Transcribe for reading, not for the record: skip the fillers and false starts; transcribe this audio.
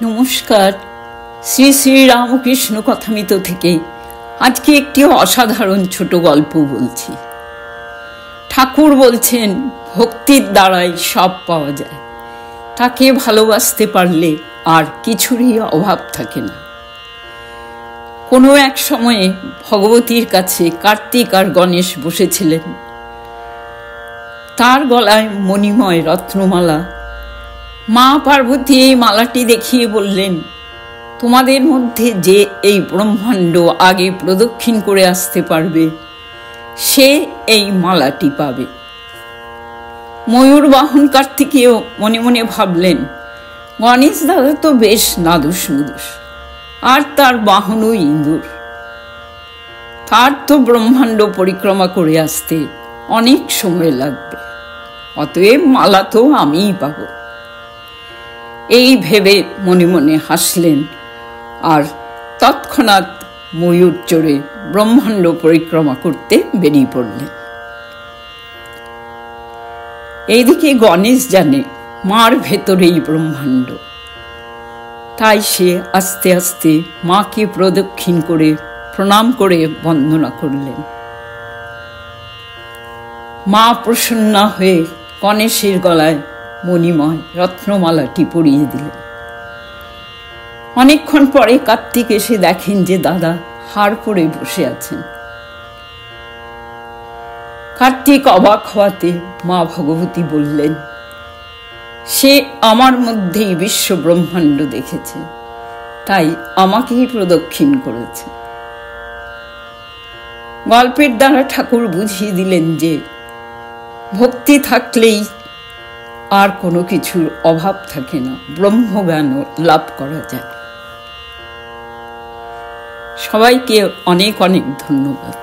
নমস্কার। শ্রী শ্রী রামকৃষ্ণ কথামৃত থেকে আজকে একটি অসাধারণ ছোট গল্প বলছি। ঠাকুর বলছেন, ভক্তির দ্বারাই সব পাওয়া যায়। তাকে ভালোবাসতে পারলে আর কিছুরই অভাব থাকে না। কোনো এক সময়ে ভগবতীর কাছে কার্তিক আর গণেশ বসেছিলেন। তার গলায় মণিময় রত্নমালা। মা পার্বতী এই মালাটি দেখিয়ে বললেন, তোমাদের মধ্যে যে এই ব্রহ্মাণ্ড আগে প্রদক্ষিণ করে আসতে পারবে সে এই মালাটি পাবে। ময়ূর বাহন কার্তিকেয় মনে মনে ভাবলেন, গণেশ দাদা তো বেশ নাদুস নুদুস, আর তার বাহনও ইঁদুর। তার তো ব্রহ্মাণ্ড পরিক্রমা করে আসতে অনেক সময় লাগবে, অতএব মালা তো আমিই পাব। এই ভেবে মনে মনে হাসলেন আর তৎক্ষণাৎ ময়ূর চড়ে ব্রহ্মাণ্ড পরিক্রমা করতে বেরিয়ে পড়লেন। এইদিকে গণেশ জানে মার ভেতরেই ব্রহ্মাণ্ড, তাই সে আস্তে আস্তে মাকে প্রদক্ষিণ করে প্রণাম করে বন্দনা করলেন। মা প্রসন্না হয়ে গণেশের গলায় মণিময় রত্নমালাটি পরিয়ে দিলেন। অনেকক্ষণ পরে কার্তিক এসে দেখেন যে দাদা হার পরে বসে আছেন। কার্তিক অবাক হওয়াতে মা ভগবতী বললেন, সে আমার মধ্যেই বিশ্ব ব্রহ্মাণ্ড দেখেছে, তাই আমাকেই প্রদক্ষিণ করেছে। গল্পের দ্বারা ঠাকুর বুঝিয়ে দিলেন যে ভক্তি থাকলেই আর কোনো কিছুর অভাব থাকে না, ব্রহ্মজ্ঞান লাভ করা যায়। সবাইকে অনেক অনেক ধন্যবাদ।